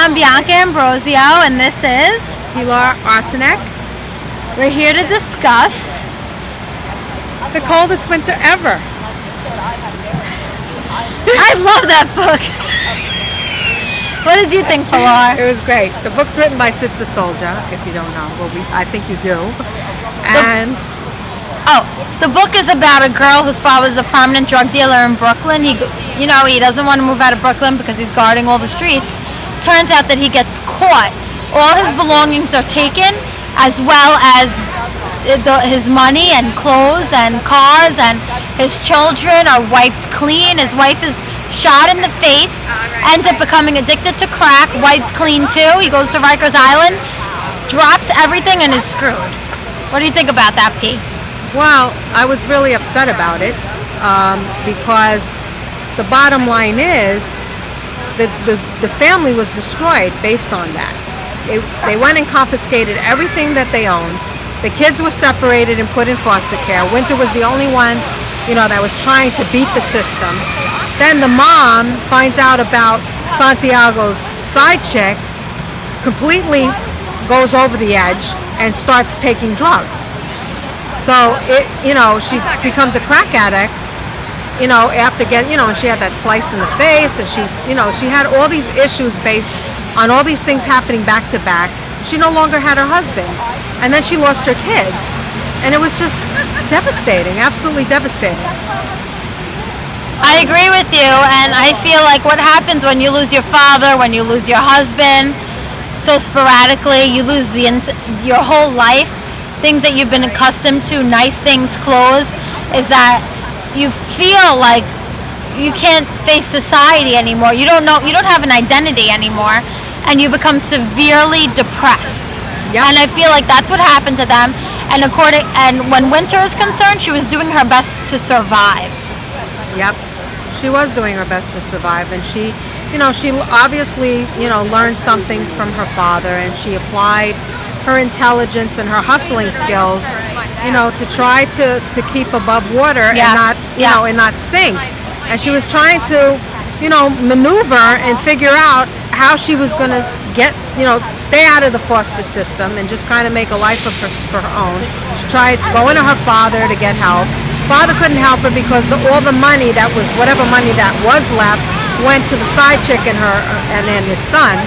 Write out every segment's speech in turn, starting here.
I'm Bianca Ambrosio, and this is Pilar Arsenec. We're here to discuss The Coldest Winter Ever. I love that book. What did you think, Pilar? It was great. The book's written by Sister Souljah, if you don't know. Well, I think you do. And The book is about a girl whose father is a prominent drug dealer in Brooklyn. He doesn't want to move out of Brooklyn because he's guarding all the streets. Turns out that he gets caught. All his belongings are taken, as well as his money and clothes and cars, and his children are wiped clean. His wife is shot in the face, ends up becoming addicted to crack, wiped clean too. He goes to Rikers Island, drops everything, and is screwed. What do you think about that, P? well, I was really upset about it because the bottom line is that the family was destroyed based on that. They went and confiscated everything that they owned. The kids were separated and put in foster care. Winter was the only one, that was trying to beat the system. Then the mom finds out about Santiago's side chick, completely goes over the edge and starts taking drugs. So she becomes a crack addict, after and she had that slice in the face, and she had all these issues based on all these things happening back to back. She no longer had her husband, and then she lost her kids, and it was just devastating, absolutely devastating. I agree with you, and I feel like what happens when you lose your father, when you lose your husband, so sporadically, you lose your whole life, things that you've been accustomed to, nice things, clothes, is that you feel like you can't face society anymore. You don't have an identity anymore, and you become severely depressed. Yep. And I feel like that's what happened to them. And when Winter is concerned, she was doing her best to survive. Yep, she was doing her best to survive, and she obviously, learned some things from her father, and she applied her intelligence and her hustling skills, to try to keep above water. Yes. and not sink. And she was trying to, maneuver and figure out how she was going to stay out of the foster system and just kind of make a life of her own. She tried going to her father to get help. Father couldn't help her because all the money whatever money that was left, went to the side chick and his son.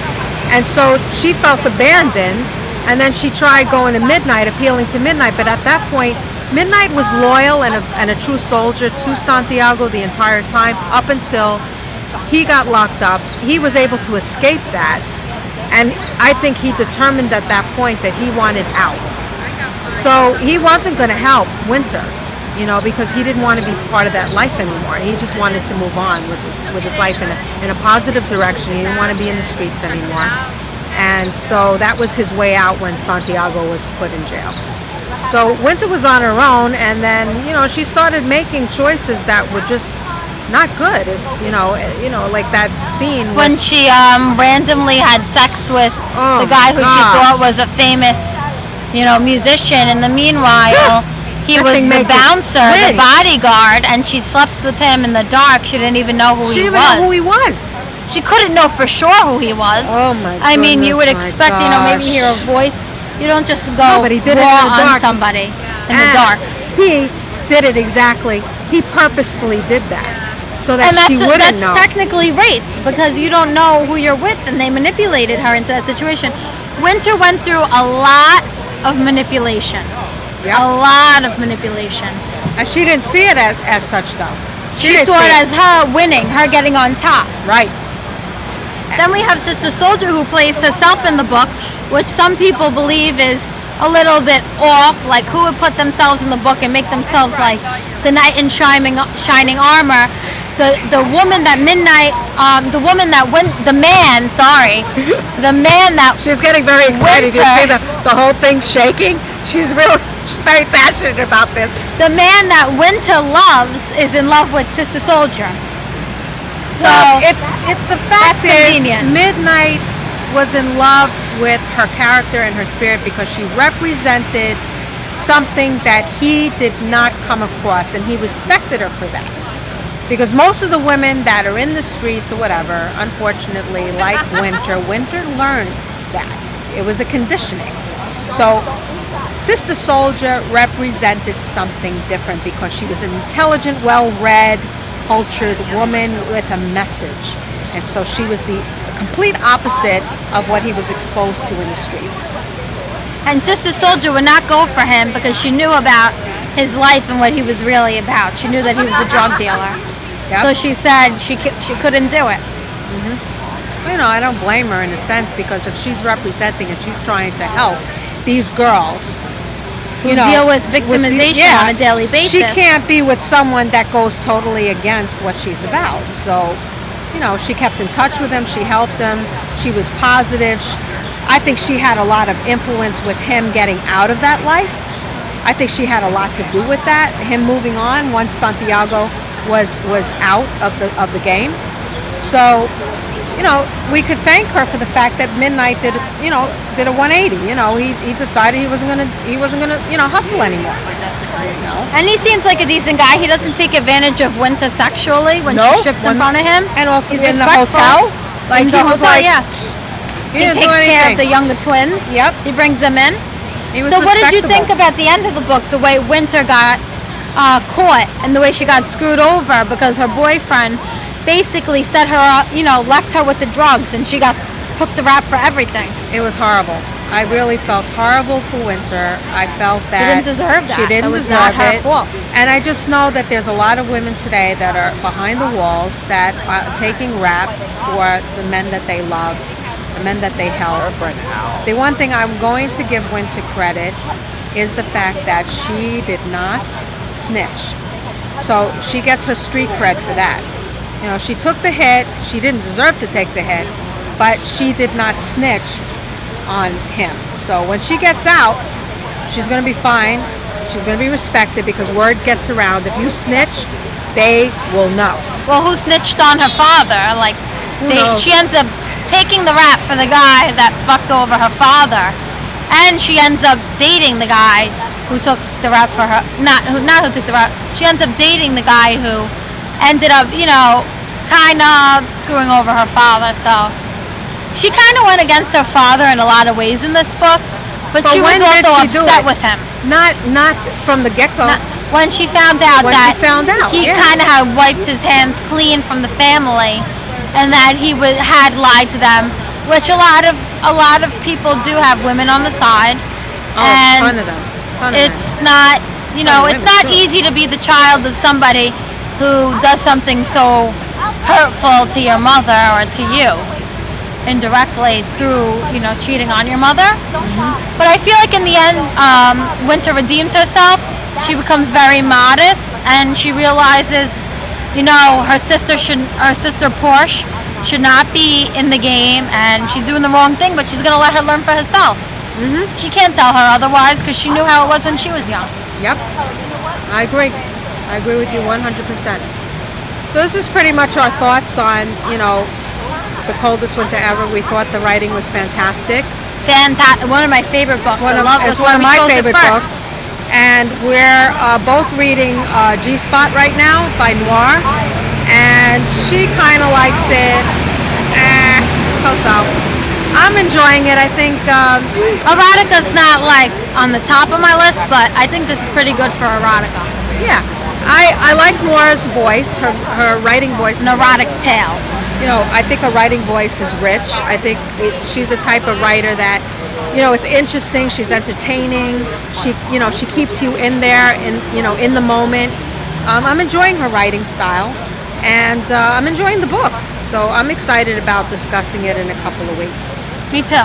And so she felt abandoned, and then she tried going to Midnight, appealing to Midnight, but at that point, Midnight was loyal and a true soldier to Santiago the entire time, up until he got locked up. He was able to escape that, and I think he determined at that point that he wanted out. So he wasn't going to help Winter, because he didn't want to be part of that life anymore. He just wanted to move on with his life in a positive direction. He didn't want to be in the streets anymore. And so that was his way out when Santiago was put in jail. So Winter was on her own, and then, she started making choices that were just not good. Like that scene When she randomly had sex with the guy who she thought was a famous, musician. In the meanwhile, he was the bouncer, the bodyguard, and she slept with him in the dark. She didn't even know who he was. She didn't even know who he was. She couldn't know for sure who he was. Oh my I mean, you would goodness, expect, maybe hear a voice. You don't just go but he did it in raw the on dark. somebody in the dark. He did it exactly. He purposefully did that so that she wouldn't know. That's technically rape, because you don't know who you're with, and they manipulated her into that situation. Winter went through a lot of manipulation. Yep. A lot of manipulation. And she didn't see it as such, though. She saw it as her winning, her getting on top. Right. Then we have Sister Souljah, who plays herself in the book, which some people believe is a little bit off. Like, who would put themselves in the book and make themselves like the knight in shining armor? The woman that the man that She's getting very excited. Winter, You see the whole thing shaking? She's very passionate about this. the man that Winter loves is in love with Sister Souljah. So The fact that's is, convenient. Midnight was in love with her character and her spirit because she represented something that he did not come across, and he respected her for that. Because most of the women that are in the streets or whatever, unfortunately, like Winter learned that. It was a conditioning. So Sister Souljah represented something different because she was an intelligent, well-read, cultured woman with a message. And so she was the complete opposite of what he was exposed to in the streets. And Sister Souljah would not go for him because she knew about his life and what he was really about. She knew that he was a drug dealer. Yep. So she said she couldn't do it. You know, I don't blame her in a sense, because if she's representing and she's trying to help these girls Who deal with victimization on a daily basis. She can't be with someone that goes totally against what she's about. So, you know, she kept in touch with him. She helped him. She was positive. I think she had a lot of influence with him getting out of that life. I think she had a lot to do with that. Him moving on once Santiago was out of the game. So, you know, we could thank her for the fact that Midnight did a 180. You know, he decided he wasn't gonna hustle anymore. You know? And he seems like a decent guy. He doesn't take advantage of Winter sexually when she strips in front of him. And also he's in the respectful. hotel. Like in the he was hotel, like, yeah. He didn't takes do care of anything. the younger twins. Yep. He brings them in. He was So what did you respectable. think about the end of the book, the way Winter got caught and the way she got screwed over because her boyfriend basically set her up, left her with the drugs, and she took the rap for everything. It was horrible. I really felt horrible for Winter. I felt that She didn't deserve that. She didn't That was deserve not her it. fault. And I just know that there's a lot of women today that are behind the walls that are taking raps for the men that they loved, the men that they helped. The one thing I'm going to give Winter credit is the fact that she did not snitch. So she gets her street cred for that. You know, she took the hit. She didn't deserve to take the hit, but she did not snitch on him. So when she gets out, she's going to be fine. She's going to be respected because word gets around. If you snitch, they will know. Well, who snitched on her father? Like, knows? she ends up taking the rap for the guy that fucked over her father, and she ends up dating the guy who took the rap for her. Not who took the rap. She ends up dating the guy who ended up, kind of screwing over her father. So she kind of went against her father in a lot of ways in this book, but she was when did also she do upset it? with him. Not from the get-go. When she found out he yeah. kind of had wiped his hands clean from the family, and that he had lied to them, which a lot of people do have women on the side. Oh, and ton of them. It's not, Ton of it's women, not too. easy to be the child of somebody who does something so hurtful to your mother or to you indirectly through, cheating on your mother. But I feel like in the end, Winter redeems herself. She becomes very modest, and she realizes, her sister Porsche should not be in the game, and she's doing the wrong thing, but she's going to let her learn for herself. She can't tell her otherwise because she knew how it was when she was young. Yep. I agree. I agree with you 100%. So this is pretty much our thoughts on, The Coldest Winter Ever. We thought the writing was fantastic. Fantastic. One of my favorite books. It's one of my favorite books. And we're both reading G-Spot right now by Noir. And she kind of likes it. So. I'm enjoying it. I think erotica's not like on the top of my list, but I think this is pretty good for erotica. Yeah. I like Noir's voice, her writing voice. An erotic tale. I think her writing voice is rich. I think she's the type of writer that, it's interesting. She's entertaining. She keeps you in there, in the moment. I'm enjoying her writing style, and I'm enjoying the book. So I'm excited about discussing it in a couple of weeks. Me too.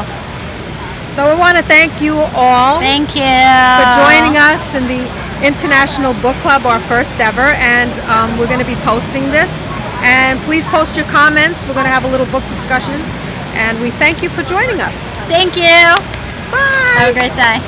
So we want to thank you all. Thank you for joining us in the International Book Club, our first ever, and we're going to be posting this. And please post your comments. We're going to have a little book discussion, and we thank you for joining us. Thank you. Bye. Have a great day.